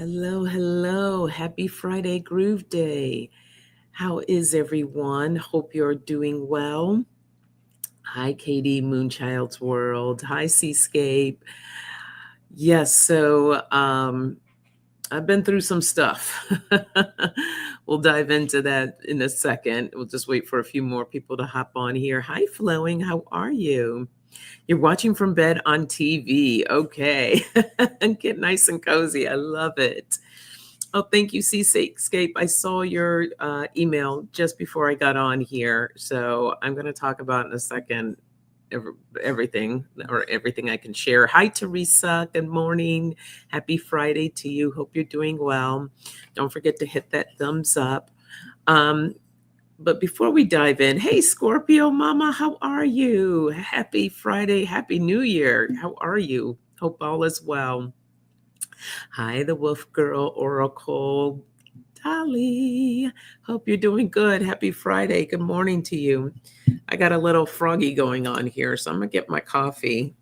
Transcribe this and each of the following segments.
Hello, hello. Happy Friday Groove Day. How is everyone? Hope you're doing well. Hi, Katie, Moonchild's World. Hi, Seascape. Yes, I've been through some stuff. We'll dive into that in a second. We'll just wait for a few more people to hop on here. Hi, Flowing. How are you? You're watching from bed on TV. Okay. Get nice and cozy. I love it. Oh, thank you, Seascape. I saw your email just before I got on here. So I'm going to talk about in a second everything or everything I can share. Hi, Teresa. Good morning. Happy Friday to you. Hope you're doing well. Don't forget to hit that thumbs up. Um, but before we dive in, hey, Scorpio Mama, how are you? Happy Friday. Happy New Year. How are you? Hope all is well. Hi, the Wolf Girl Oracle. Dolly, hope you're doing good. Happy Friday. Good morning to you. I got a little froggy going on here, so I'm going to get my coffee.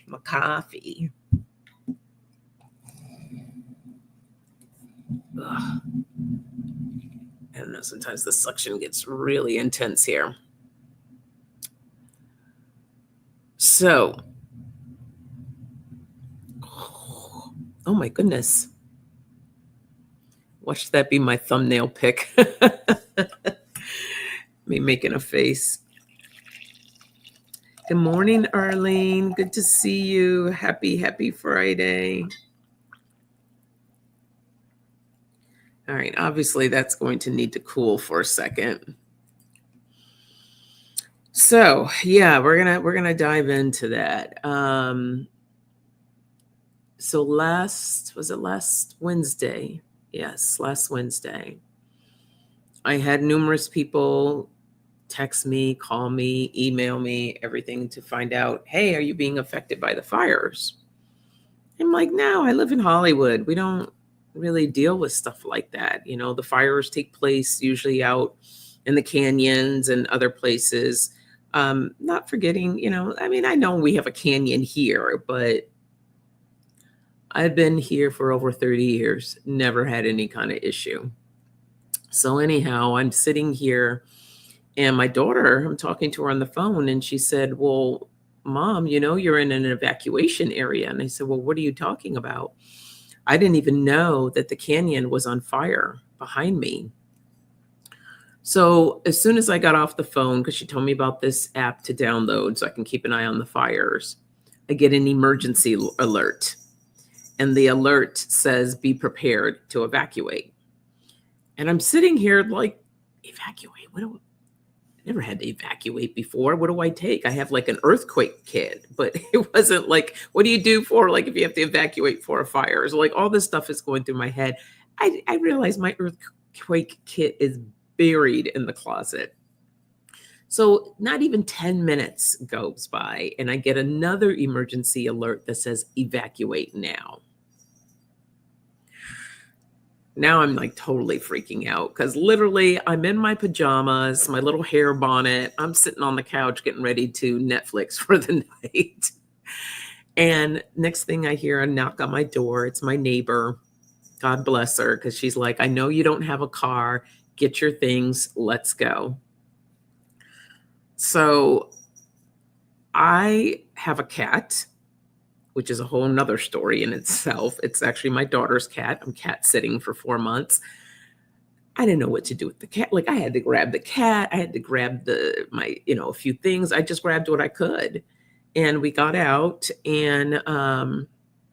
My coffee. Ugh. I don't know, sometimes the suction gets really intense here. So, oh my goodness. Watch that be my thumbnail pic. Me making a face. Good morning, Arlene. Good to see you. Happy Friday. All right, obviously that's going to need to cool for a second. So yeah, we're gonna dive into that. So last Wednesday? Yes, last Wednesday. I had numerous people text me, call me, email me, everything to find out, hey, are you being affected by the fires? I'm like, no, I live in Hollywood. We don't really deal with stuff like that. You know, the fires take place usually out in the canyons and other places. Not forgetting, I know we have a canyon here, but I've been here for over 30 years, never had any kind of issue. So, anyhow, I'm sitting here and my daughter, I'm talking to her on the phone, and she said, well, Mom, you're in an evacuation area. And I said, well, what are you talking about? I didn't even know that the canyon was on fire behind me. So as soon as I got off the phone, because she told me about this app to download so I can keep an eye on the fires, I get an emergency alert. And the alert says, be prepared to evacuate. And I'm sitting here like, evacuate? I never had to evacuate before. What do I take? I have like an earthquake kit, but it wasn't like, what do you do for like if you have to evacuate for a fire? So like all this stuff is going through my head. I realize my earthquake kit is buried in the closet. So not even 10 minutes goes by and I get another emergency alert that says evacuate now. Now I'm like totally freaking out because literally I'm in my pajamas, my little hair bonnet. I'm sitting on the couch getting ready to Netflix for the night. And next thing I hear a knock on my door. It's my neighbor. God bless her, because she's like, I know you don't have a car. Get your things. Let's go. So I have a cat, which is a whole nother story in itself. It's actually my daughter's cat. I'm cat sitting for 4 months. I didn't know what to do with the cat. Like I had to grab the cat. I had to grab a few things. I just grabbed what I could. And we got out and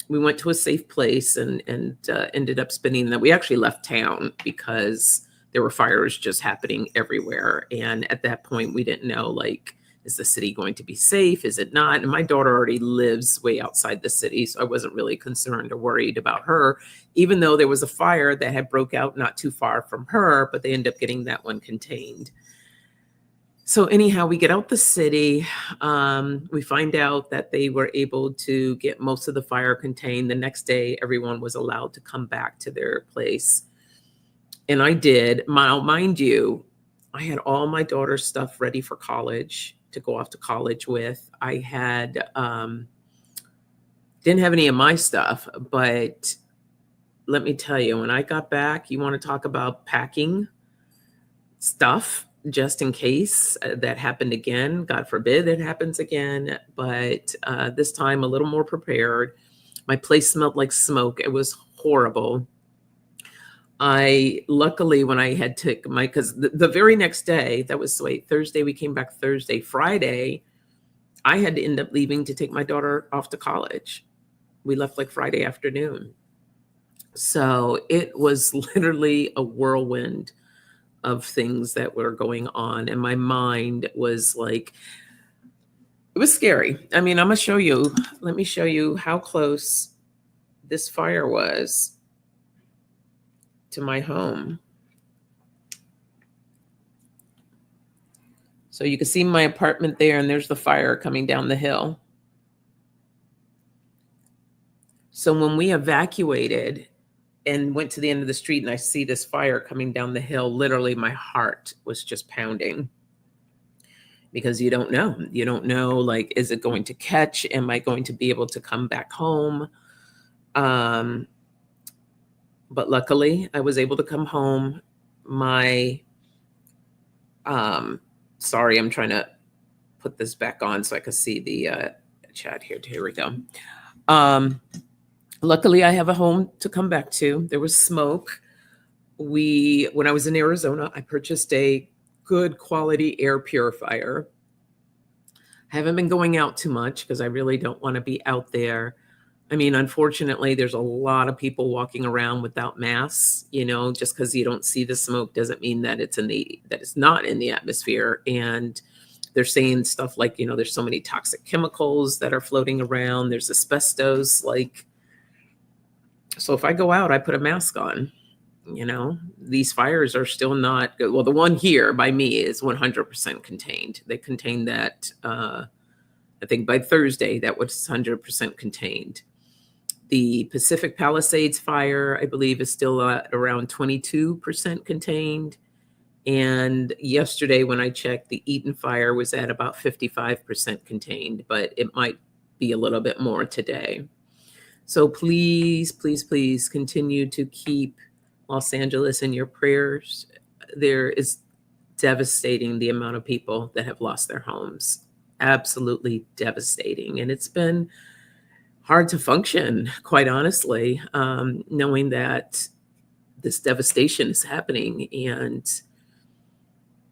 we went to a safe place and ended up spending that. We actually left town because there were fires just happening everywhere. And at that point, we didn't know, like, is the city going to be safe? Is it not? And my daughter already lives way outside the city, so I wasn't really concerned or worried about her, even though there was a fire that had broke out not too far from her, but they ended up getting that one contained. So anyhow, we get out the city. We find out that they were able to get most of the fire contained. The next day, everyone was allowed to come back to their place. And I did. Mind you, I had all my daughter's stuff ready for college to go off to college with. I had, didn't have any of my stuff, but let me tell you, when I got back, you want to talk about packing stuff just in case that happened again. God forbid it happens again. But this time, a little more prepared. My place smelled like smoke. It was horrible. I luckily, when I had took my, because the very next day, that was Thursday, we came back Thursday, Friday, I had to end up leaving to take my daughter off to college. We left like Friday afternoon. So it was literally a whirlwind of things that were going on. And my mind was like, it was scary. I mean, I'm going to show you, let me show you how close this fire was to my home. So you can see my apartment there, and there's the fire coming down the hill. So when we evacuated and went to the end of the street and I see this fire coming down the hill, literally my heart was just pounding, because you don't know. You don't know, like, is it going to catch? Am I going to be able to come back home? But luckily I was able to come home. Sorry, I'm trying to put this back on so I can see the chat here. Here we go. Luckily, I have a home to come back to. There was smoke. When I was in Arizona, I purchased a good quality air purifier. I haven't been going out too much because I really don't want to be out there. I mean, unfortunately, there's a lot of people walking around without masks. Just because you don't see the smoke doesn't mean that it's not in the atmosphere. And they're saying stuff like, there's so many toxic chemicals that are floating around. There's asbestos, so if I go out, I put a mask on. These fires are still not good. Well, the one here by me is 100% contained. They contained that, I think by Thursday, that was 100% contained. The Pacific Palisades fire, I believe, is still at around 22% contained. And yesterday when I checked, the Eaton fire was at about 55% contained, but it might be a little bit more today. So please, please, please continue to keep Los Angeles in your prayers. There is devastating the amount of people that have lost their homes. Absolutely devastating. And it's been hard to function, quite honestly, knowing that this devastation is happening, and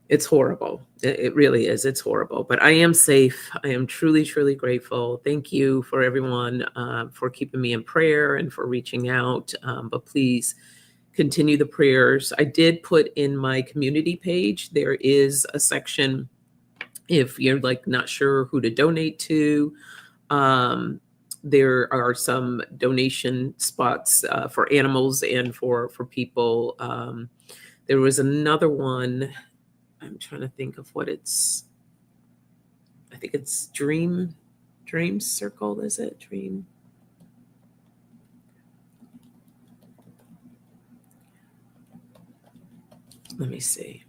it's horrible. It really is. It's horrible. But I am safe. I am truly, truly grateful. Thank you for everyone for keeping me in prayer and for reaching out. But please continue the prayers. I did put in my community page, there is a section if you're not sure who to donate to. There are some donation spots for animals and for people. There was another one. I'm trying to think of what it's. I think it's Dream Circle. Is it Dream? Let me see.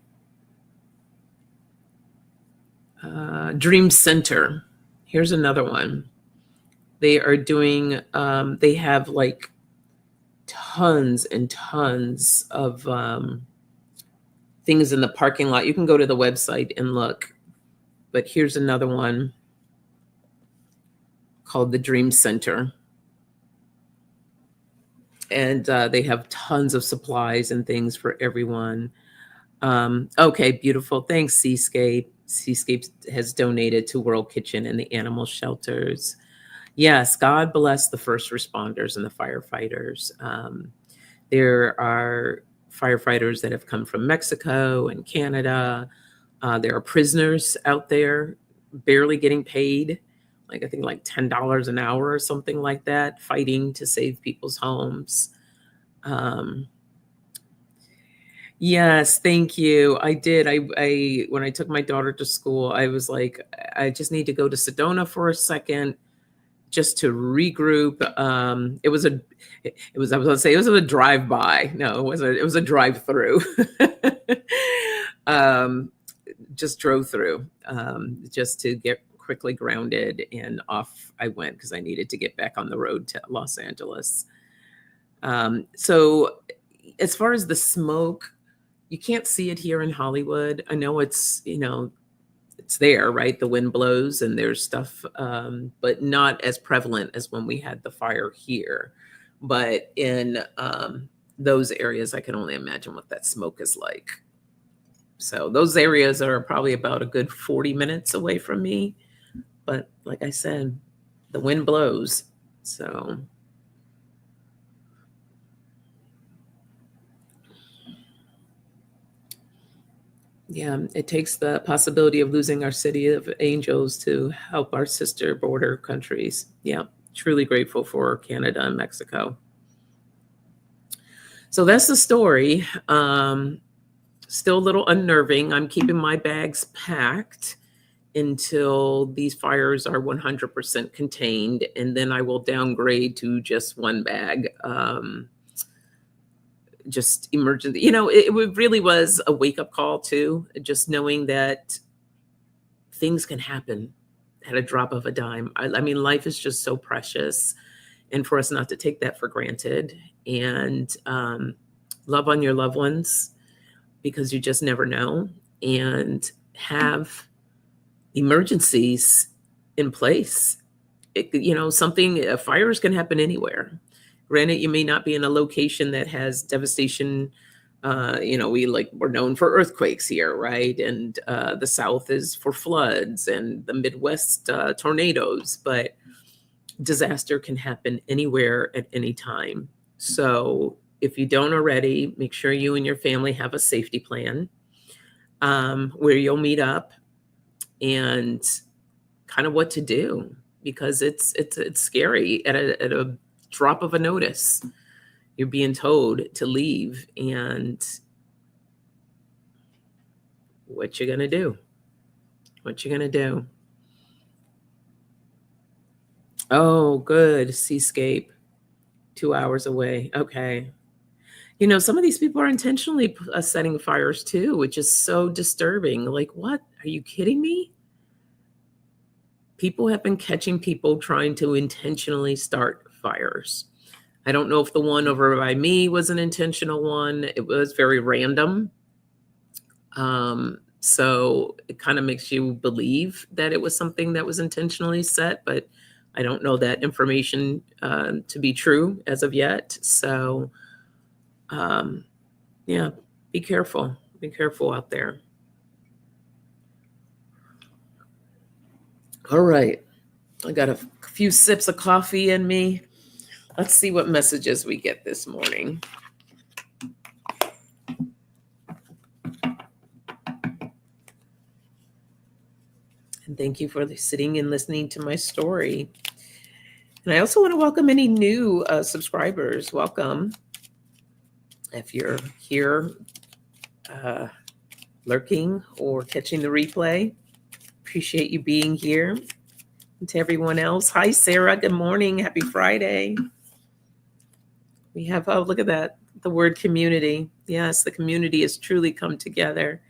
Dream Center. Here's another one. They are doing. They have tons and tons of things in the parking lot. You can go to the website and look. But here's another one called the Dream Center. And they have tons of supplies and things for everyone. Okay, beautiful. Thanks, Seascape. Seascape has donated to World Kitchen and the animal shelters. Yes, God bless the first responders and the firefighters. There are firefighters that have come from Mexico and Canada. There are prisoners out there barely getting paid, I think $10 an hour or something like that, fighting to save people's homes. Yes, thank you. I did. I when I took my daughter to school, I was like, I just need to go to Sedona for a second, just to regroup. It was I was going to say it was a drive-by. No, it was a drive-through. Just drove through, just to get quickly grounded, and off I went because I needed to get back on the road to Los Angeles. So as far as the smoke, you can't see it here in Hollywood. I know it's, it's there, right? The wind blows and there's stuff, but not as prevalent as when we had the fire here. But in those areas, I can only imagine what that smoke is like. So those areas are probably about a good 40 minutes away from me. But like I said, the wind blows. So yeah, it takes the possibility of losing our city of angels to help our sister border countries. Yeah, truly grateful for Canada and Mexico. So that's the story. Still a little unnerving. I'm keeping my bags packed until these fires are 100% contained, and then I will downgrade to just one bag. Just emergency. It really was a wake up call too, just knowing that things can happen at a drop of a dime. I mean, life is just so precious, and for us not to take that for granted, and love on your loved ones because you just never know, and have emergencies in place. Fires can happen anywhere. Granted, you may not be in a location that has devastation. We're known for earthquakes here, right? And the South is for floods, and the Midwest tornadoes. But disaster can happen anywhere at any time. So if you don't already, make sure you and your family have a safety plan where you'll meet up and kind of what to do, because it's scary at a drop of a notice. You're being told to leave, and what you gonna do? What you gonna do? Oh, good. Seascape, 2 hours away. Okay. Some of these people are intentionally setting fires too, which is so disturbing. Like, what? Are you kidding me? People have been catching people trying to intentionally start fires. I don't know if the one over by me was an intentional one. It was very random. So it kind of makes you believe that it was something that was intentionally set, but I don't know that information to be true as of yet. So, yeah, be careful. Be careful out there. All right. I got a few sips of coffee in me. Let's see what messages we get this morning. And thank you for sitting and listening to my story. And I also want to welcome any new subscribers. Welcome. If you're here lurking or catching the replay, appreciate you being here. And to everyone else, hi, Sarah. Good morning. Happy Friday. We have, oh, look at that. The word community. Yes, the community has truly come together.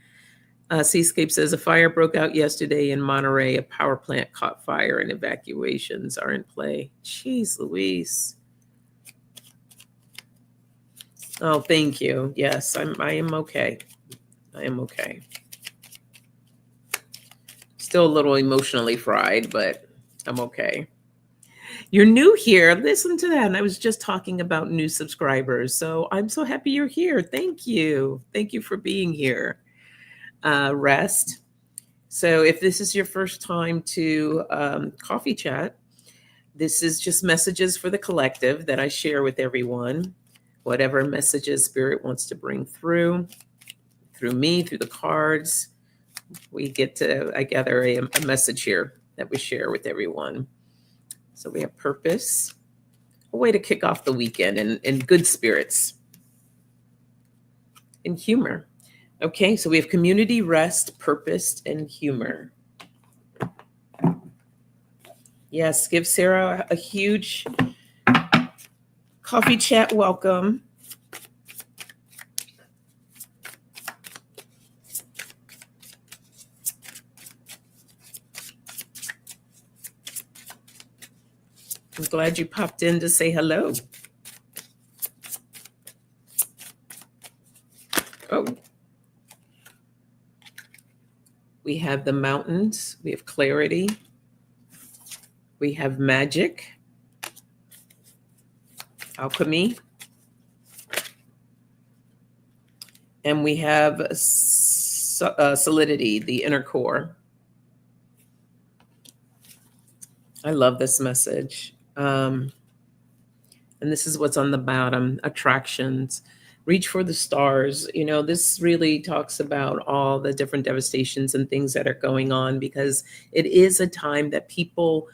Seascape says a fire broke out yesterday in Monterey. A power plant caught fire and evacuations are in play. Jeez Louise. Oh, thank you. Yes, I am okay. I am okay. Still a little emotionally fried, but I'm okay. You're new here. Listen to that. And I was just talking about new subscribers. So I'm so happy you're here. Thank you. Thank you for being here. Rest. So if this is your first time to Coffee Chat, this is just messages for the collective that I share with everyone. Whatever messages Spirit wants to bring through me, through the cards, I gather a message here that we share with everyone. So we have purpose, a way to kick off the weekend in good spirits, and humor. Okay, so we have community, rest, purpose, and humor. Yes, give Sarah a huge Coffee Chat welcome. I'm glad you popped in to say hello. Oh, we have the mountains. We have clarity. We have magic, alchemy, and we have solidity, the inner core. I love this message. And this is what's on the bottom, attractions. Reach for the stars. You know, this really talks about all the different devastations and things that are going on, because it is a time that people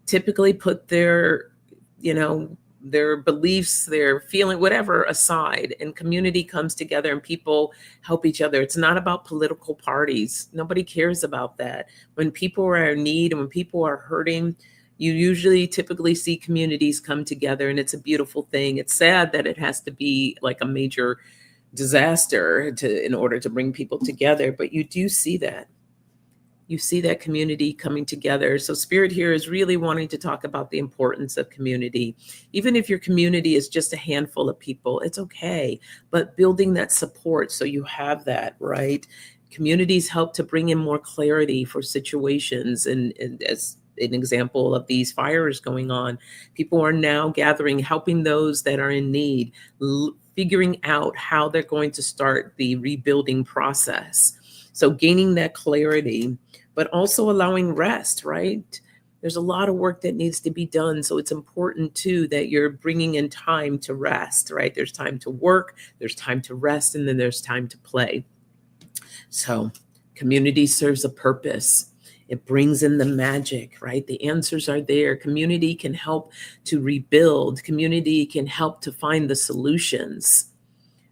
typically put their, you know, their beliefs, their feeling, whatever aside, and community comes together and people help each other. It's not about political parties. Nobody cares about that. When people are in need and when people are hurting, you usually typically see communities come together, and it's a beautiful thing. It's sad that it has to be like a major disaster in order to bring people together, but you do see that. You see that community coming together. So Spirit here is really wanting to talk about the importance of community. Even if your community is just a handful of people, it's okay. But building that support so you have that, right? Communities help to bring in more clarity for situations. And as an example of these fires going on, people are now gathering, helping those that are in need, figuring out how they're going to start the rebuilding process. So gaining that clarity, but also allowing rest, right? There's a lot of work that needs to be done. So it's important too that you're bringing in time to rest, right? There's time to work, there's time to rest, and then there's time to play. So community serves a purpose. It brings in the magic, right? The answers are there. Community can help to rebuild. Community can help to find the solutions.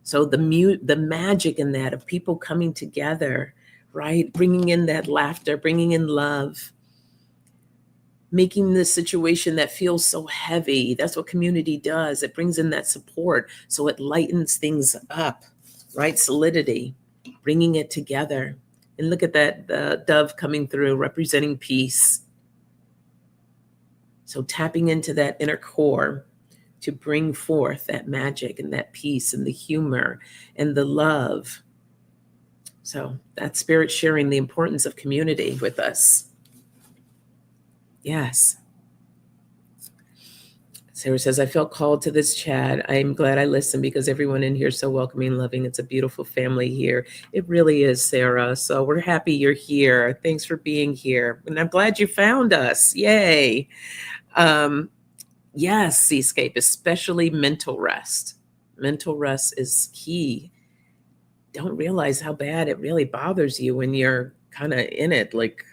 So the magic in that of people coming together, right? Bringing in that laughter, bringing in love, making the situation that feels so heavy. That's what community does. It brings in that support. So it lightens things up, right? Solidity, bringing it together. And look at that, the dove coming through, representing peace. So tapping into that inner core to bring forth that magic and that peace and the humor and the love. So that's Spirit sharing the importance of community with us. Yes. Sarah says, I felt called to this chat. I'm glad I listened because everyone in here is so welcoming and loving. It's a beautiful family here. It really is, Sarah. So we're happy you're here. Thanks for being here. And I'm glad you found us. Yay. Yes, Seascape, especially mental rest. Mental rest is key. Don't realize how bad it really bothers you when you're kind of in it. Like,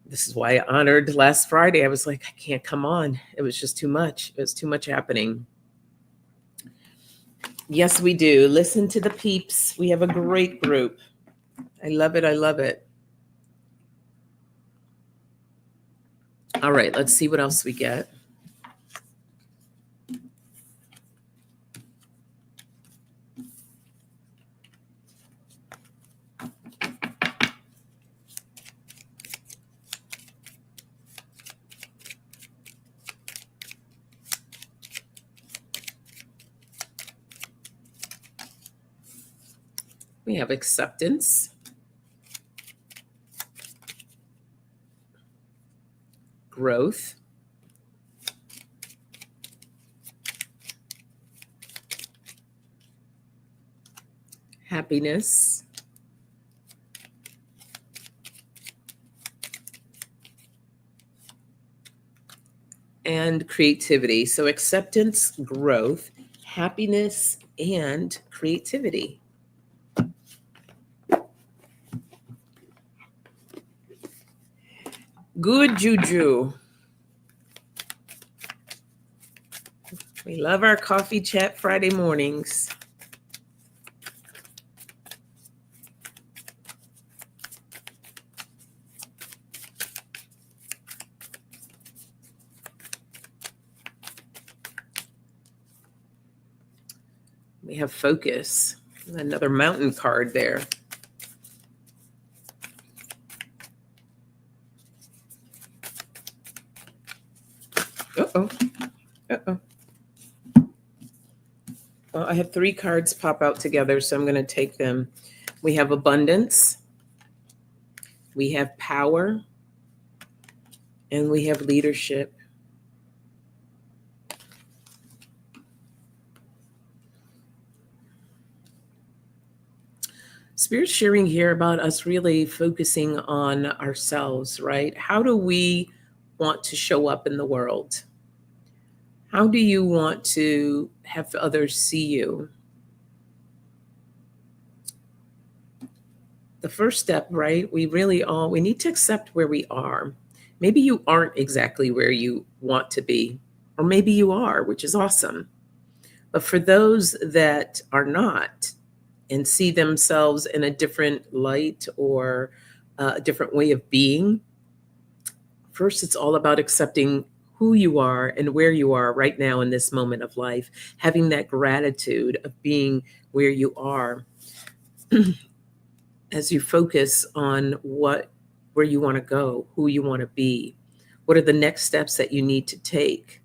this is why I honored last Friday. I was like, I can't come on. It was just too much. It was too much happening. Yes, we do. Listen to the peeps. We have a great group. I love it. I love it. All right, let's see what else we get. We have acceptance, growth, happiness, and creativity. So acceptance, growth, happiness, and creativity. Good juju. We love our coffee chat Friday mornings. We have focus. Another mountain card there. Uh-oh. Uh-oh. Well, I have 3 cards pop out together, so I'm going to take them. We have abundance, we have power, and we have leadership. Spirit's sharing here about us really focusing on ourselves, right? How do we want to show up in the world? How do you want to have others see you? The first step, right? We need to accept where we are. Maybe you aren't exactly where you want to be, or maybe you are, which is awesome. But for those that are not and see themselves in a different light or a different way of being, first, it's all about accepting who you are and where you are right now in this moment of life, having that gratitude of being where you are as you focus on where you want to go, who you want to be, what are the next steps that you need to take,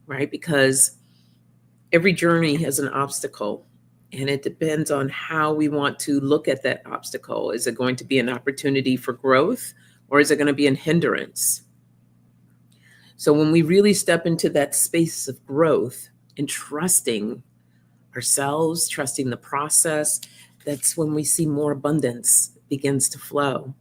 right? Because every journey has an obstacle, and it depends on how we want to look at that obstacle. Is it going to be an opportunity for growth, or is it going to be a hindrance? So when we really step into that space of growth and trusting ourselves, trusting the process, that's when we see more abundance begins to flow,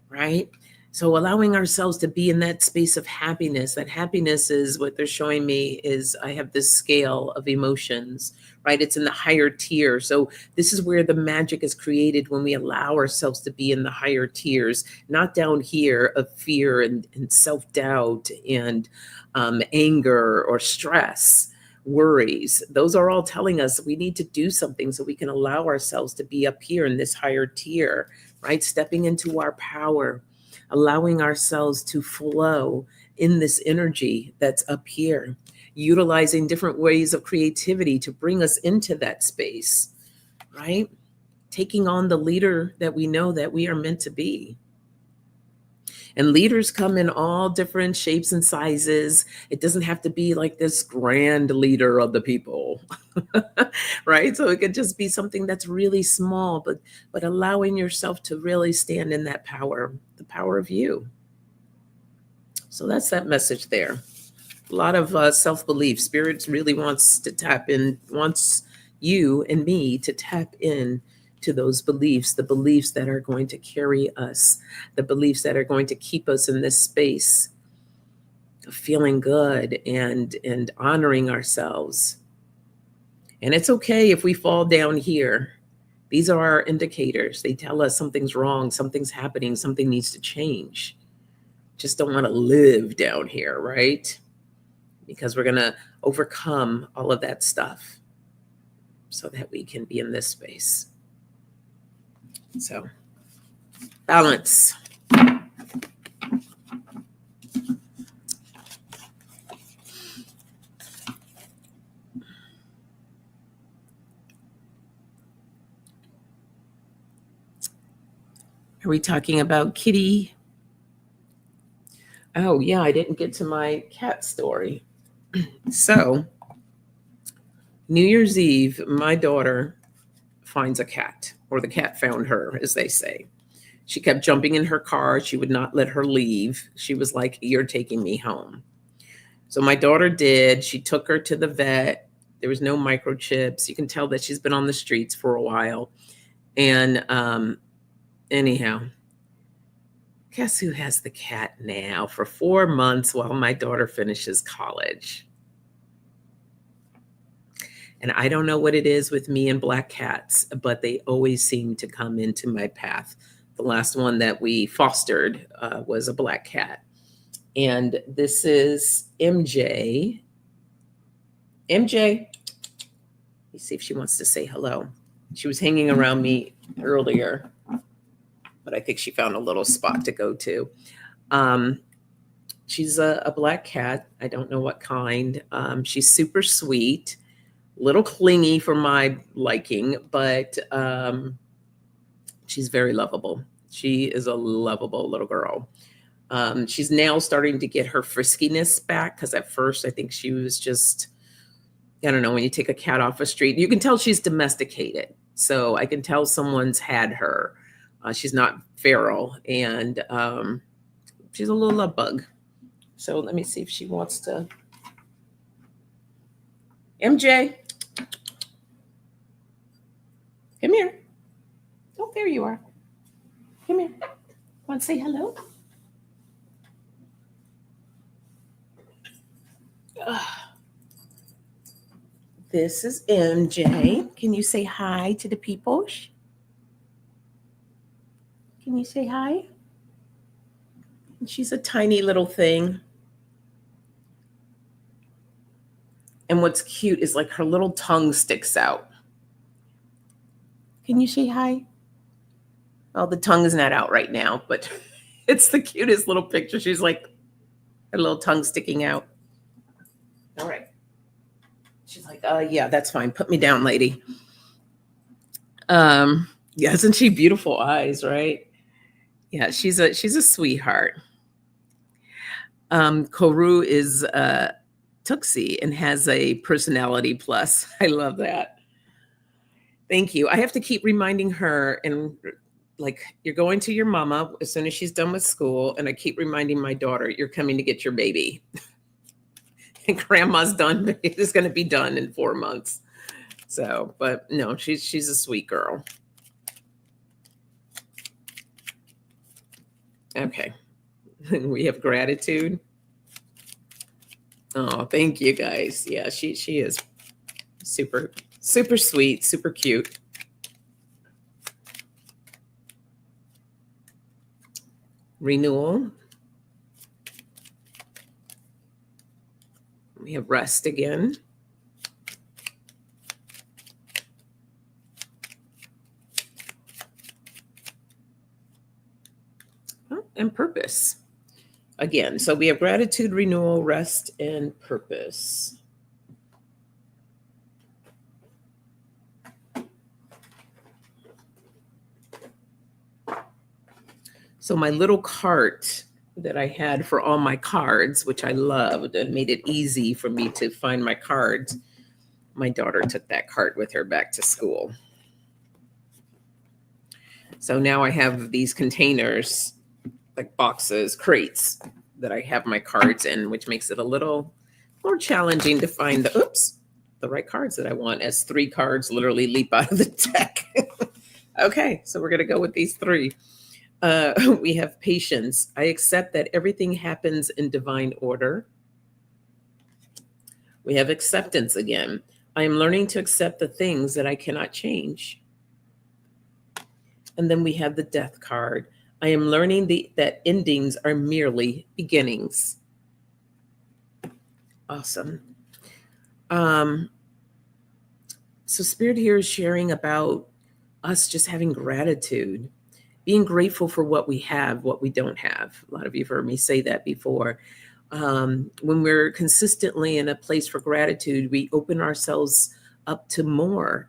right? So allowing ourselves to be in that space of happiness, that happiness is what they're showing me is I have this scale of emotions, right? It's in the higher tier. So this is where the magic is created when we allow ourselves to be in the higher tiers, not down here of fear and self-doubt and anger or stress, worries. Those are all telling us we need to do something so we can allow ourselves to be up here in this higher tier, right? Stepping into our power, allowing ourselves to flow in this energy that's up here, utilizing different ways of creativity to bring us into that space, right? Taking on the leader that we know that we are meant to be. And leaders come in all different shapes and sizes. It doesn't have to be like this grand leader of the people, right? So it could just be something that's really small, but allowing yourself to really stand in that power, the power of you. So that's that message there. A lot of self-belief. Spirit really wants you and me to tap in to those beliefs, the beliefs that are going to carry us, the beliefs that are going to keep us in this space of feeling good and honoring ourselves. And it's okay if we fall down here. These are our indicators. They tell us something's wrong, something's happening, something needs to change. Just don't want to live down here, right? Because we're going to overcome all of that stuff so that we can be in this space. So, balance. Are we talking about Kitty? Oh, yeah, I didn't get to my cat story. So, New Year's Eve, my daughter finds a cat, or the cat found her, as they say. She kept jumping in her car. She would not let her leave. She was like, "You're taking me home." So my daughter did. She took her to the vet. There was no microchips. You can tell that she's been on the streets for a while. And anyhow, guess who has the cat now for 4 months while my daughter finishes college? And I don't know what it is with me and black cats, but they always seem to come into my path. The last one that we fostered was a black cat. And this is MJ. MJ, let me see if she wants to say hello. She was hanging around me earlier, but I think she found a little spot to go to. She's a black cat. I don't know what kind. She's super sweet, little clingy for my liking, but she's very lovable. She is a lovable little girl. She's now starting to get her friskiness back because at first I think she was just I don't know, when you take a cat off a street, you can tell she's domesticated. So I can tell someone's had her. She's not feral, and she's a little love bug. So let me see if she wants to. MJ, come here. Oh, there you are. Come here. Want to say hello? This is MJ. Can you say hi to the people? Can you say hi? She's a tiny little thing. And what's cute is like her little tongue sticks out. Can you say hi? Well, the tongue is not out right now, but it's the cutest little picture. She's like her little tongue sticking out. All right. She's like, yeah, that's fine. Put me down, lady. Yeah, isn't she beautiful eyes, right? Yeah, she's a sweetheart. Koru is Tuxie and has a personality plus. I love that. Thank you. I have to keep reminding her, and like, you're going to your mama as soon as she's done with school, and I keep reminding my daughter, you're coming to get your baby. And grandma's done. It's going to be done in 4 months. So, but no, she's a sweet girl. Okay. We have gratitude. Oh, thank you guys. Yeah, she is super sweet, super cute. Renewal. We have rest again. Oh, and purpose. Again, so we have gratitude, renewal, rest, and purpose. So my little cart that I had for all my cards, which I loved and made it easy for me to find my cards, my daughter took that cart with her back to school. So now I have these containers, like boxes, crates, that I have my cards in, which makes it a little more challenging to find the right cards that I want, as 3 cards literally leap out of the deck. Okay, so we're going to go with these 3. We have patience. I accept that everything happens in divine order. We have acceptance again. I am learning to accept the things that I cannot change. And then we have the death card. I am learning that endings are merely beginnings. Awesome. So Spirit here is sharing about us just having gratitude, being grateful for what we have, what we don't have. A lot of you have heard me say that before. When we're consistently in a place for gratitude, we open ourselves up to more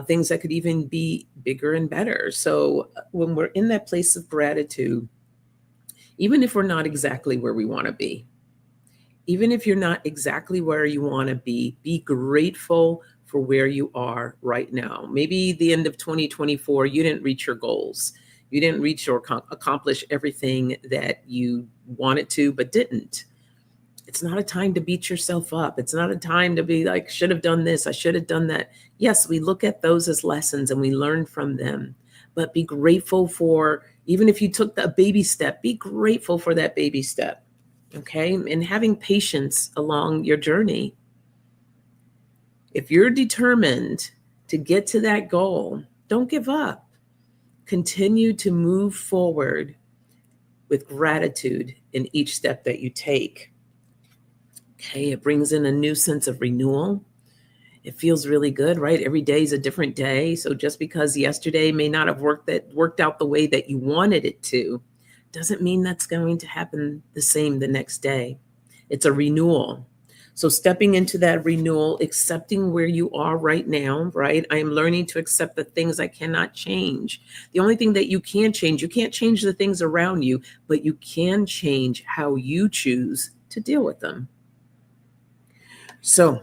things that could even be bigger and better. So when we're in that place of gratitude, even if we're not exactly where we want to be, even if you're not exactly where you want to be grateful for where you are right now. Maybe the end of 2024, you didn't reach your goals. You didn't reach or accomplish everything that you wanted to, but didn't. It's not a time to beat yourself up. It's not a time to be like, should have done this, I should have done that. Yes, we look at those as lessons and we learn from them, but be grateful for, even if you took a baby step, be grateful for that baby step, okay? And having patience along your journey. If you're determined to get to that goal, don't give up. Continue to move forward with gratitude in each step that you take. Okay, it brings in a new sense of renewal. It feels really good, right? Every day is a different day. So just because yesterday may not have worked out the way that you wanted it to, doesn't mean that's going to happen the same the next day. It's a renewal. So stepping into that renewal, accepting where you are right now, right? I am learning to accept the things I cannot change. The only thing that you can change, you can't change the things around you, but you can change how you choose to deal with them. So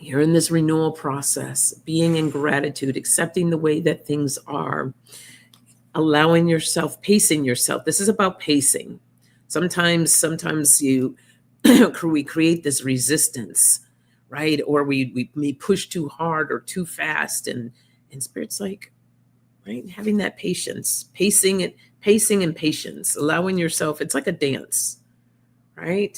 You're in this renewal process, being in gratitude, accepting the way that things are, allowing yourself, pacing yourself. This is about pacing. Sometimes you we create this resistance, right? Or we push too hard or too fast, and spirit's like, right, having that patience, pacing and patience, allowing yourself. It's like a dance, right?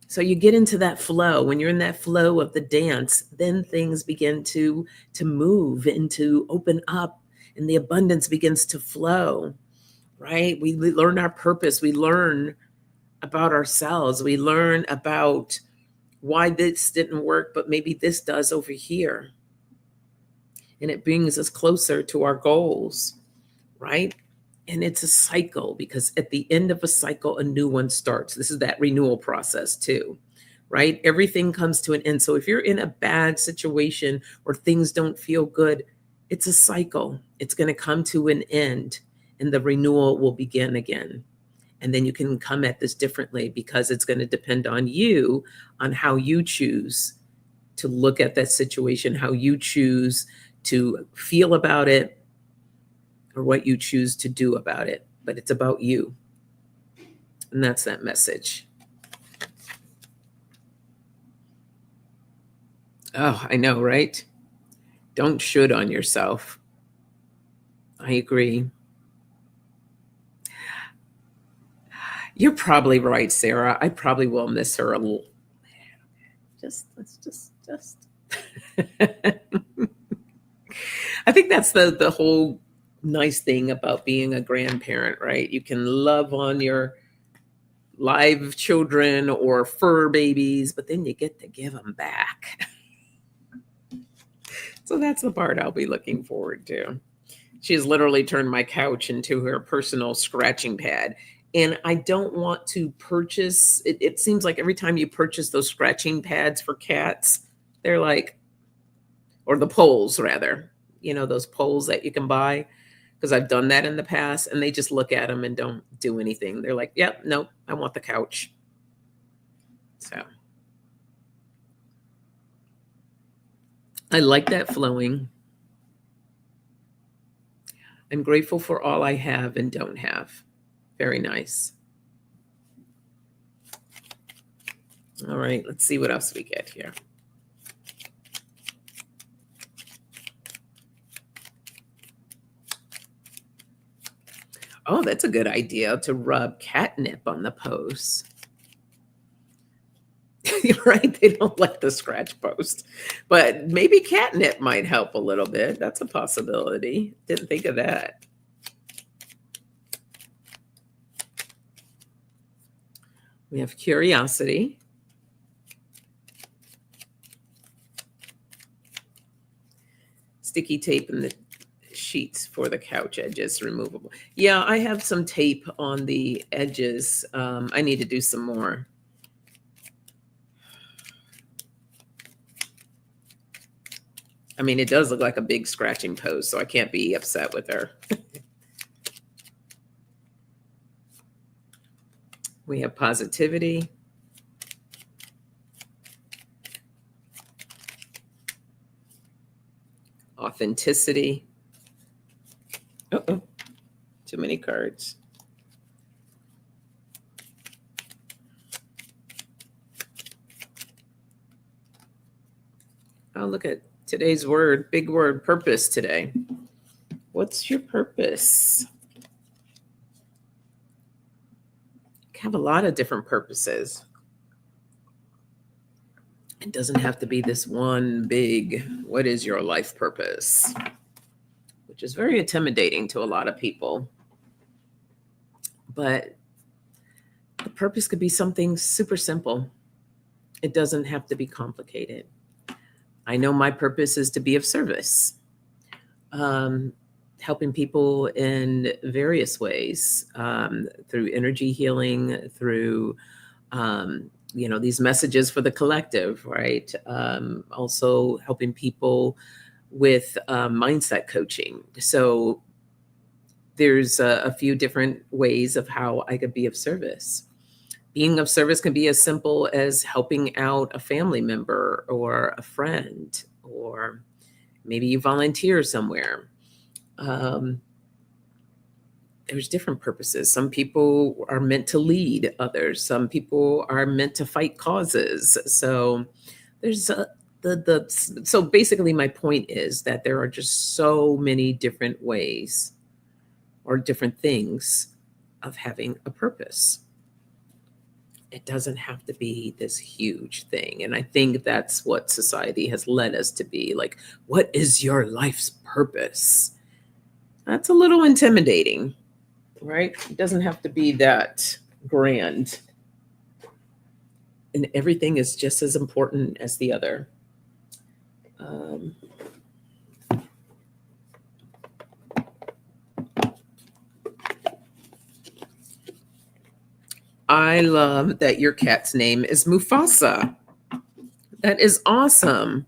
So you get into that flow. When you're in that flow of the dance, then things begin to move and to open up, and the abundance begins to flow, right? We learn our purpose. We learn about ourselves. We learn about why this didn't work, but maybe this does over here. And it brings us closer to our goals, right? And it's a cycle, because at the end of a cycle, a new one starts. This is that renewal process too, right? Everything comes to an end. So if you're in a bad situation or things don't feel good, it's a cycle. It's going to come to an end, and the renewal will begin again. And then you can come at this differently, because it's going to depend on you, on how you choose to look at that situation, how you choose to feel about it, or what you choose to do about it. But it's about you. And that's that message. Oh, I know, right? Don't should on yourself. I agree. You're probably right, Sarah. I probably will miss her a little. Let's just. I think that's the whole nice thing about being a grandparent, right? You can love on your live children or fur babies, but then you get to give them back. So that's the part I'll be looking forward to. She has literally turned my couch into her personal scratching pad. And I don't want to purchase, it seems like every time you purchase those scratching pads for cats, they're like, or the poles rather, those poles that you can buy, because I've done that in the past, and they just look at them and don't do anything. They're like, yep, nope, I want the couch. So I like that flowing. I'm grateful for all I have and don't have. Very nice. All right, let's see what else we get here. Oh, that's a good idea, to rub catnip on the posts. Right? They don't like the scratch post, but maybe catnip might help a little bit. That's a possibility. Didn't think of that. We have curiosity. Sticky tape in the sheets for the couch edges, removable. Yeah, I have some tape on the edges. I need to do some more. I mean, it does look like a big scratching post, so I can't be upset with her. We have positivity. Authenticity. Uh-oh, too many cards. Oh, look at today's word, big word, purpose today. What's your purpose? You have a lot of different purposes. It doesn't have to be this one big, what is your life purpose? Which is very intimidating to a lot of people. But the purpose could be something super simple. It doesn't have to be complicated. I know my purpose is to be of service, helping people in various ways, through energy healing, through these messages for the collective, right? Also helping people with mindset coaching. So there's a few different ways of how I could be of service. Being of service can be as simple as helping out a family member or a friend, or maybe you volunteer somewhere. Um, there's different purposes. Some people are meant to lead others. Some people are meant to fight causes. So there's so basically my point is that there are just so many different ways or different things of having a purpose. It doesn't have to be this huge thing. And I think that's what society has led us to be like, what is your life's purpose? That's a little intimidating, right? It doesn't have to be that grand. And everything is just as important as the other. Um, I love that your cat's name is Mufasa. That is awesome.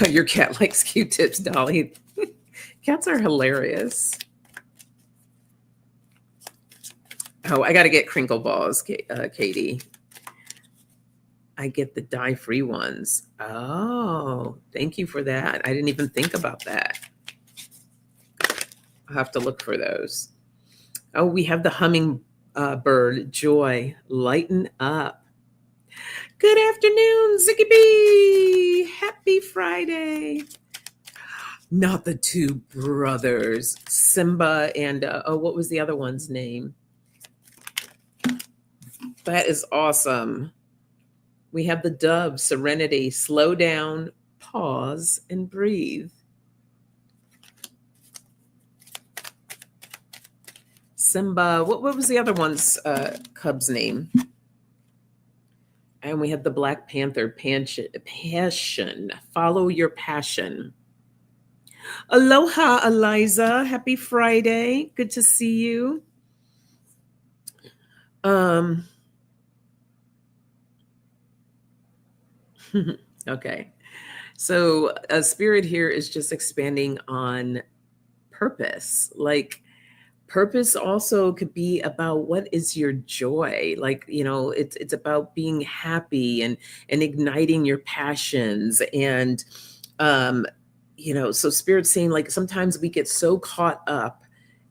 Your cat likes Q-tips, Dolly. Cats are hilarious. Oh, I got to get crinkle balls, Katie. I get the dye-free ones. Oh, thank you for that. I didn't even think about that. I'll have to look for those. Oh, we have the humming bird, Joy. Lighten up. Good afternoon, Ziggy B. Happy Friday. Not the two brothers, Simba and, what was the other one's name? That is awesome. We have the dove, Serenity. Slow down, pause, and breathe. Simba, what was the other one's cub's name? And we have the Black Panther, Passion. Follow your passion. Aloha, Eliza. Happy Friday. Good to see you. Okay. So a spirit here is just expanding on purpose. Like, purpose also could be about what is your joy. Like, it's about being happy and igniting your passions. And so spirit's saying, like, sometimes we get so caught up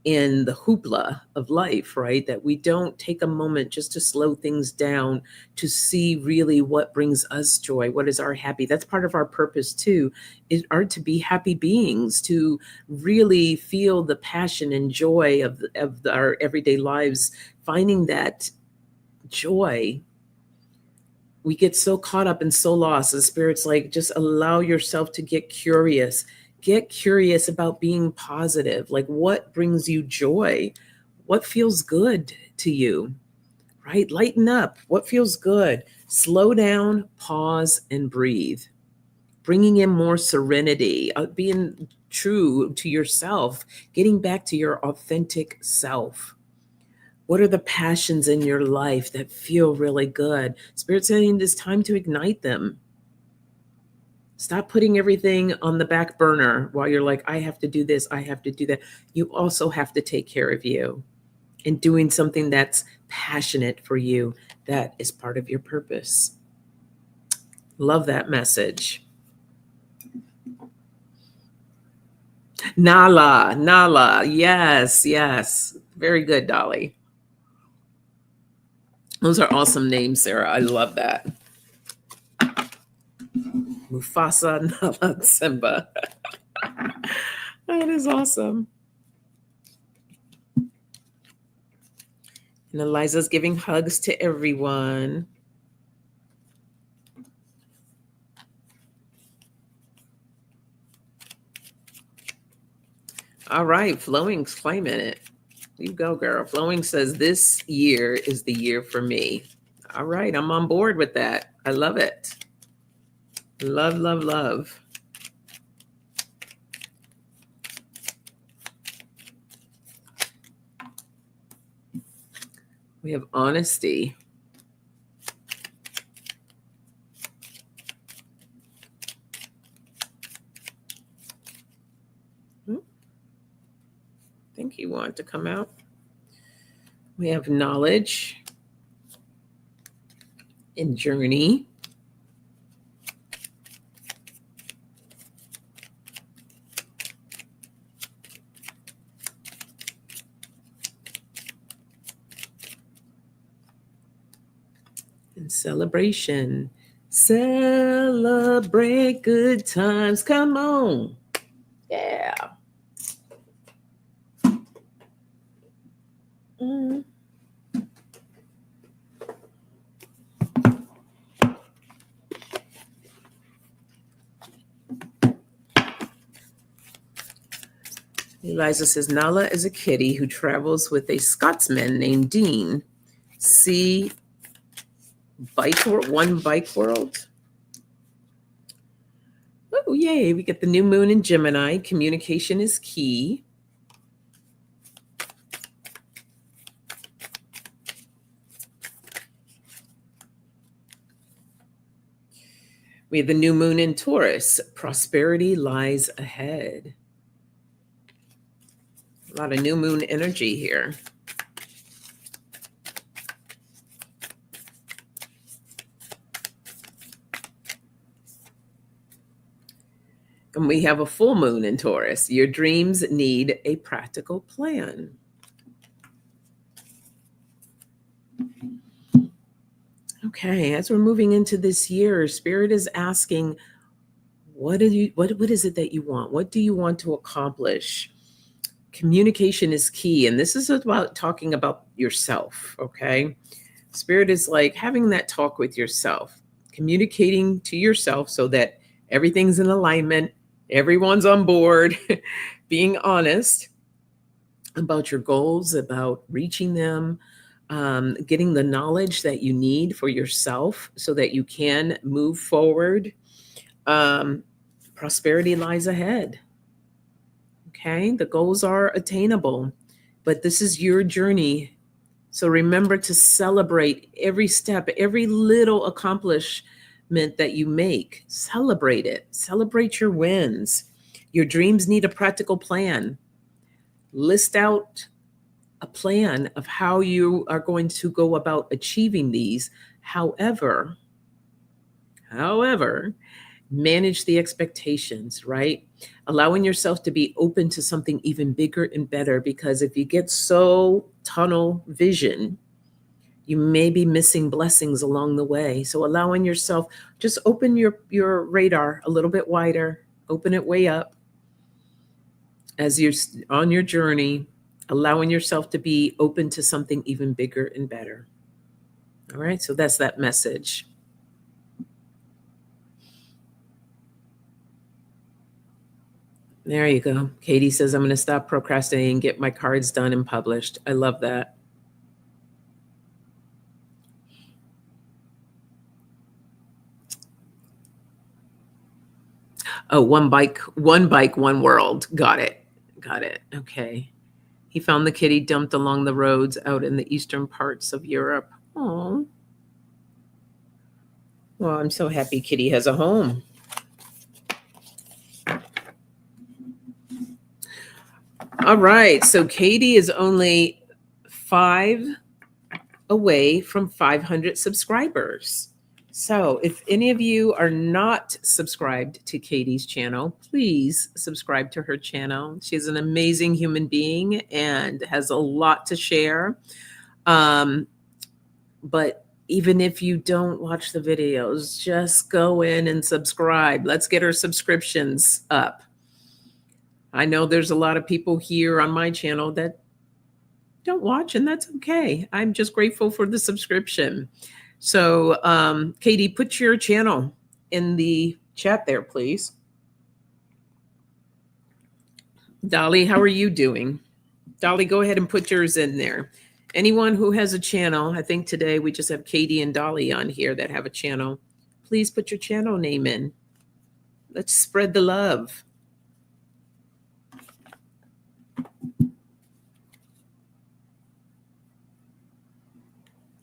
in the hoopla of life, right, that we don't take a moment just to slow things down, to see really what brings us joy, what is our happy. That's part of our purpose too, are to be happy beings, to really feel the passion and joy of our everyday lives, finding that joy. We get so caught up and so lost. The spirit's like, just allow yourself to get curious. Get curious about being positive. Like, what brings you joy? What feels good to you, right? Lighten up. What feels good? Slow down, pause, and breathe. Bringing in more serenity, being true to yourself, getting back to your authentic self. What are the passions in your life that feel really good? Spirit saying it's time to ignite them. Stop putting everything on the back burner while you're like, I have to do this, I have to do that. You also have to take care of you. And doing something that's passionate for you, that is part of your purpose. Love that message. Nala. Yes. Very good, Dolly. Those are awesome names, Sarah. I love that. Mufasa, Nala, Simba. That is awesome. And Eliza's giving hugs to everyone. All right, Flowing's claiming it. You go, girl. Flowing says this year is the year for me. All right, I'm on board with that. I love it. Love. We have honesty. I think he want to come out. We have knowledge and journey. And celebration. Celebrate good times. Come on. Yeah. Eliza says, Nala is a kitty who travels with a Scotsman named Dean. See One Bike World. Oh, yay. We get the new moon in Gemini. Communication is key. We have the new moon in Taurus. Prosperity lies ahead. A lot of new moon energy here. And we have a full moon in Taurus. Your dreams need a practical plan. Okay, as we're moving into this year, Spirit is asking, what is it that you want? What do you want to accomplish? Communication is key. And this is about talking about yourself, okay? Spirit is like having that talk with yourself, communicating to yourself so that everything's in alignment, everyone's on board, being honest about your goals, about reaching them, getting the knowledge that you need for yourself so that you can move forward. Prosperity lies ahead. Okay, the goals are attainable, but this is your journey. So remember to celebrate every step, every little accomplishment that you make. Celebrate it. Celebrate your wins. Your dreams need a practical plan. List out a plan of how you are going to go about achieving these. However, manage the expectations, right? Allowing yourself to be open to something even bigger and better, because if you get so tunnel vision, you may be missing blessings along the way. So allowing yourself, just open your radar a little bit wider, open it way up as you're on your journey, allowing yourself to be open to something even bigger and better. All right, so that's that message. There you go. Katie says, I'm going to stop procrastinating and get my cards done and published. I love that. Oh, one bike, one world. Got it. Okay. He found the kitty dumped along the roads out in the eastern parts of Europe. Oh. Well, I'm so happy Kitty has a home. All right. So Katie is only 5 away from 500 subscribers. So if any of you are not subscribed to Katie's channel, please subscribe to her channel. She's an amazing human being and has a lot to share. But even if you don't watch the videos, just go in and subscribe. Let's get our subscriptions up. I know there's a lot of people here on my channel that don't watch, and that's okay. I'm just grateful for the subscription. So, Katie, put your channel in the chat there, please. Dolly, how are you doing? Dolly, go ahead and put yours in there. Anyone who has a channel, I think today we just have Katie and Dolly on here that have a channel. Please put your channel name in. Let's spread the love.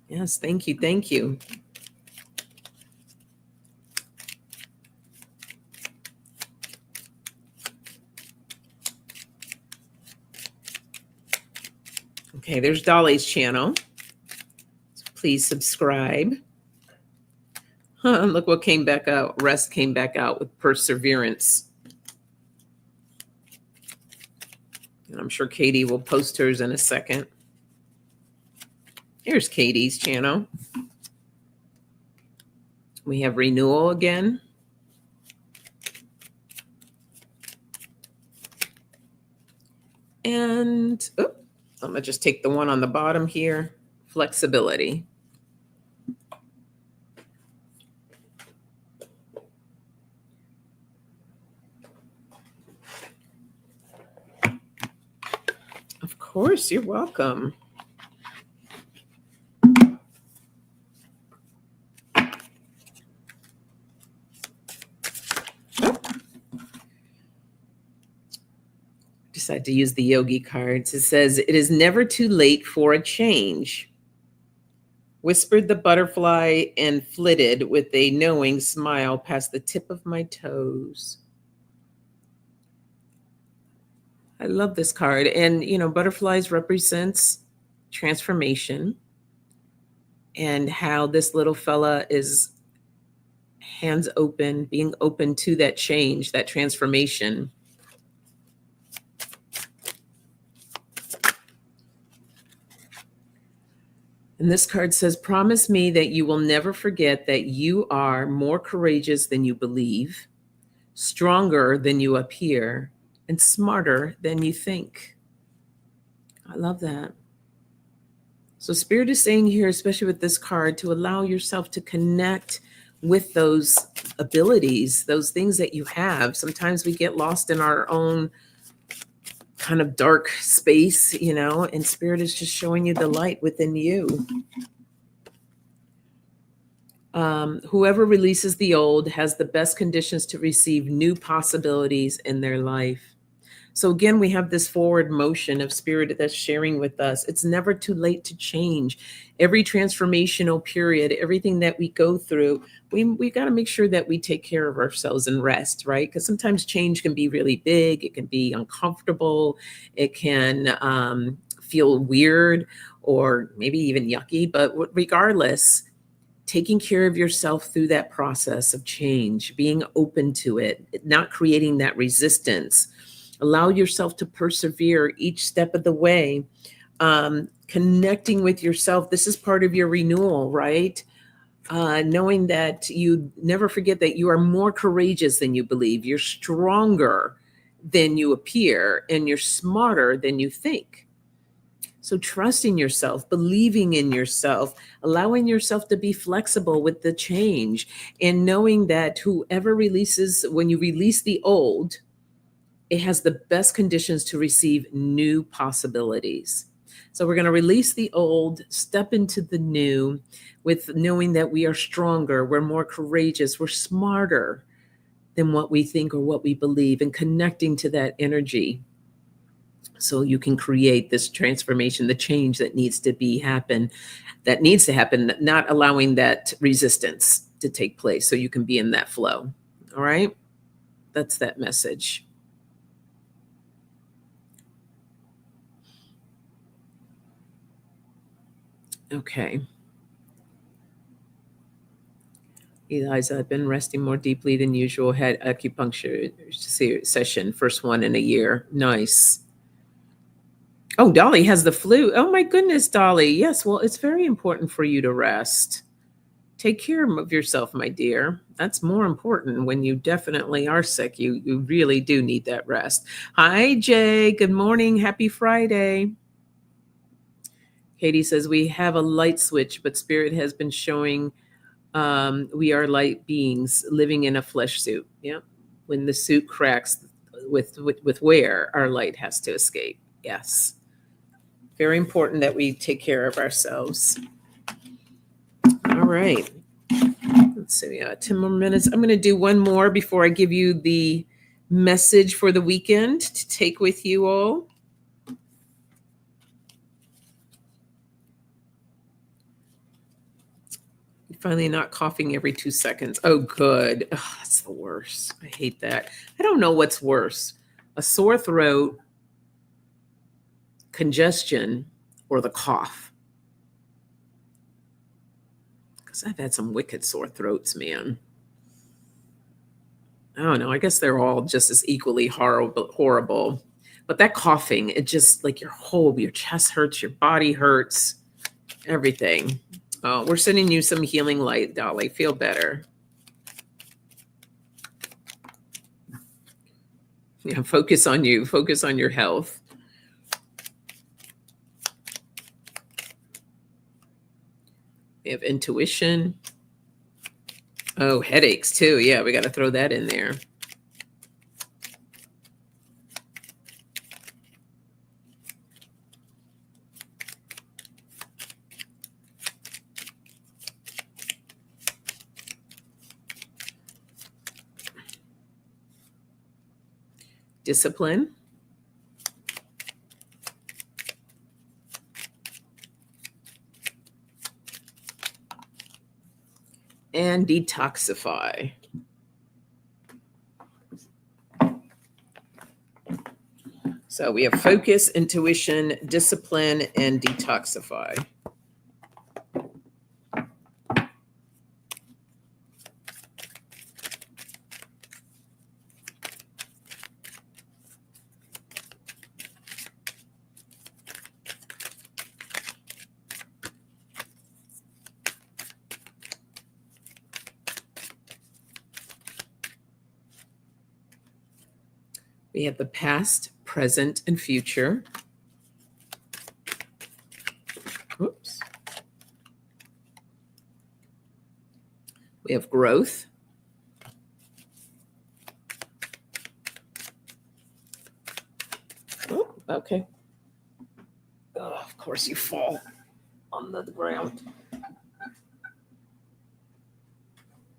Yes, thank you. Thank you. Okay, there's Dolly's channel. So please subscribe. Look what came back out. Rest came back out with perseverance. And I'm sure Katie will post hers in a second. Here's Katie's channel. We have renewal again. And I'm going to just take the one on the bottom here. Flexibility. Of course, you're welcome. Decided to use the yogi cards. It says, it is never too late for a change. Whispered the butterfly and flitted with a knowing smile past the tip of my toes. I love this card. And, you know, butterflies represents transformation, and how this little fella is hands open, being open to that change, that transformation. And this card says, promise me that you will never forget that you are more courageous than you believe, stronger than you appear, and smarter than you think. I love that. So Spirit is saying here, especially with this card, to allow yourself to connect with those abilities, those things that you have. Sometimes we get lost in our own kind of dark space, you know, and Spirit is just showing you the light within you. Whoever releases the old has the best conditions to receive new possibilities in their life. So again, we have this forward motion of Spirit that's sharing with us. It's never too late to change. Every transformational period, everything that we go through, we got to make sure that we take care of ourselves and rest, right? Because sometimes change can be really big. It can be uncomfortable. It can feel weird or maybe even yucky. But regardless, taking care of yourself through that process of change, being open to it, not creating that resistance. Allow yourself to persevere each step of the way. Connecting with yourself. This is part of your renewal, right? Knowing that you never forget that you are more courageous than you believe. You're stronger than you appear, and you're smarter than you think. So trusting yourself, believing in yourself, allowing yourself to be flexible with the change, and knowing that whoever releases, when you release the old, it has the best conditions to receive new possibilities. So we're going to release the old, step into the new with knowing that we are stronger, we're more courageous, we're smarter than what we think or what we believe, and connecting to that energy. So you can create this transformation, the change that needs to happen, not allowing that resistance to take place, so you can be in that flow. All right? That's that message. Okay. Eliza, I've been resting more deeply than usual. Had acupuncture session, first one in a year. Nice. Oh, Dolly has the flu. Oh my goodness, Dolly. Yes, well, it's very important for you to rest. Take care of yourself, my dear. That's more important when you definitely are sick. You really do need that rest. Hi, Jay. Good morning. Happy Friday. Katie says, we have a light switch, but Spirit has been showing we are light beings living in a flesh suit. Yeah. When the suit cracks with wear, our light has to escape. Yes. Very important that we take care of ourselves. All right. Let's see. 10 more minutes. I'm going to do one more before I give you the message for the weekend to take with you all. Finally not coughing every 2 seconds. Oh, good. Oh, that's the worst. I hate that. I don't know what's worse, a sore throat, congestion, or the cough. Because I've had some wicked sore throats, man. I don't know. I guess they're all just as equally horrible. But that coughing, it just like your chest hurts, your body hurts, everything. Oh, we're sending you some healing light, Dolly. Feel better. Yeah, focus on you. Focus on your health. We have intuition. Oh, headaches too. Yeah, we got to throw that in there. Discipline. And detoxify. So we have focus, intuition, discipline, and detoxify. We have the past, present, and future. Oops. We have growth. Oh, okay. Oh, of course you fall on the ground.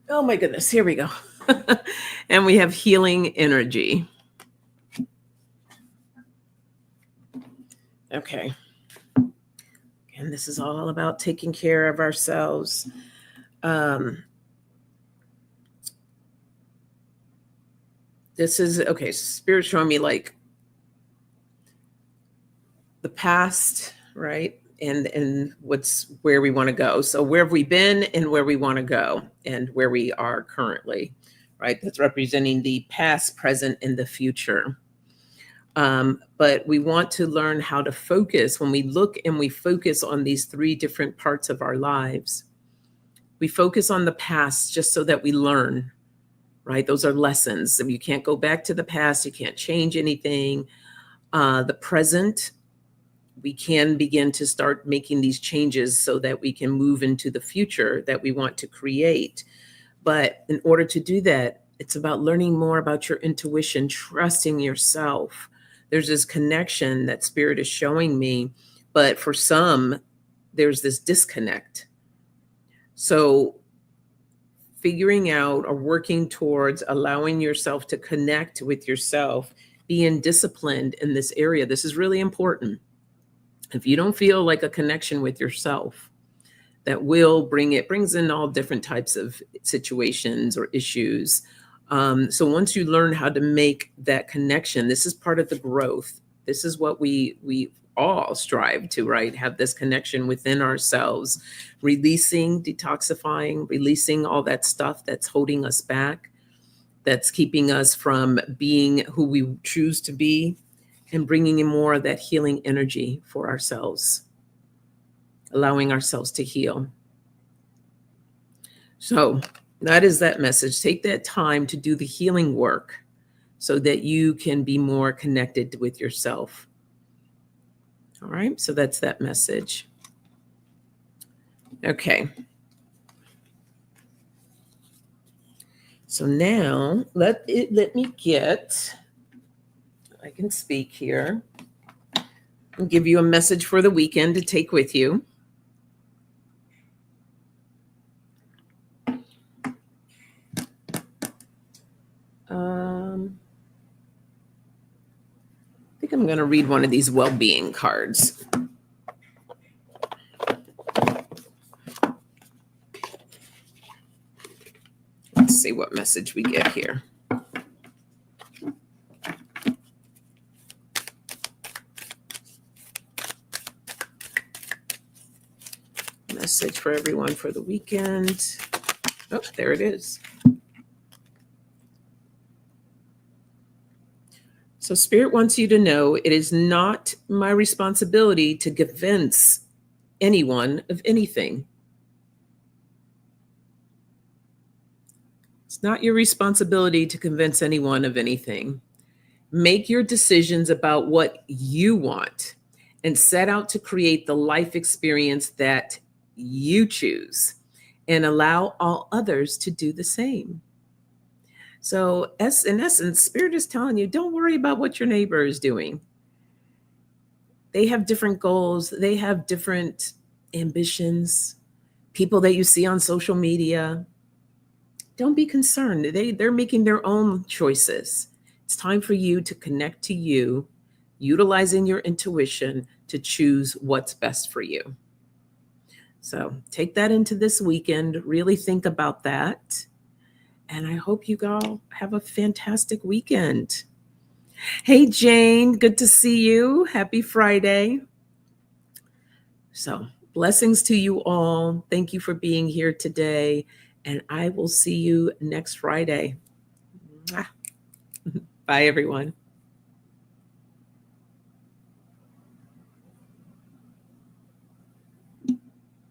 Oh my goodness, here we go. And we have healing energy. Okay. And this is all about taking care of ourselves. This is, okay, so Spirit's showing me like the past, right? And where we want to go. So where have we been and where we want to go and where we are currently, right? That's representing the past, present, and the future. But we want to learn how to focus. When we look and we focus on these three different parts of our lives, we focus on the past just so that we learn, right? Those are lessons. And you can't go back to the past. You can't change anything. The present, we can begin to start making these changes so that we can move into the future that we want to create. But in order to do that, it's about learning more about your intuition, trusting yourself. There's this connection that Spirit is showing me, but for some, there's this disconnect. So figuring out or working towards allowing yourself to connect with yourself, being disciplined in this area. This is really important. If you don't feel like a connection with yourself, that brings in all different types of situations or issues. So once you learn how to make that connection, this is part of the growth. This is what we all strive to, right? Have this connection within ourselves, releasing, detoxifying, releasing all that stuff that's holding us back, that's keeping us from being who we choose to be, and bringing in more of that healing energy for ourselves, allowing ourselves to heal. So that is that message. Take that time to do the healing work so that you can be more connected with yourself. All right, so that's that message. Okay. So now let me get, I can speak here and give you a message for the weekend to take with you. I think I'm going to read one of these well-being cards. Let's see what message we get here. message for everyone for the weekend. Oh, there it is. So Spirit wants you to know it is not my responsibility to convince anyone of anything. It's not your responsibility to convince anyone of anything. Make your decisions about what you want and set out to create the life experience that you choose and allow all others to do the same. So, in essence, Spirit is telling you don't worry about what your neighbor is doing. They have different goals, they have different ambitions, people that you see on social media. Don't be concerned. They're making their own choices. It's time for you to connect to you, utilizing your intuition to choose what's best for you. So take that into this weekend. Really think about that. And I hope you all have a fantastic weekend. Hey, Jane, good to see you. Happy Friday. So blessings to you all. Thank you for being here today. And I will see you next Friday. Bye, everyone.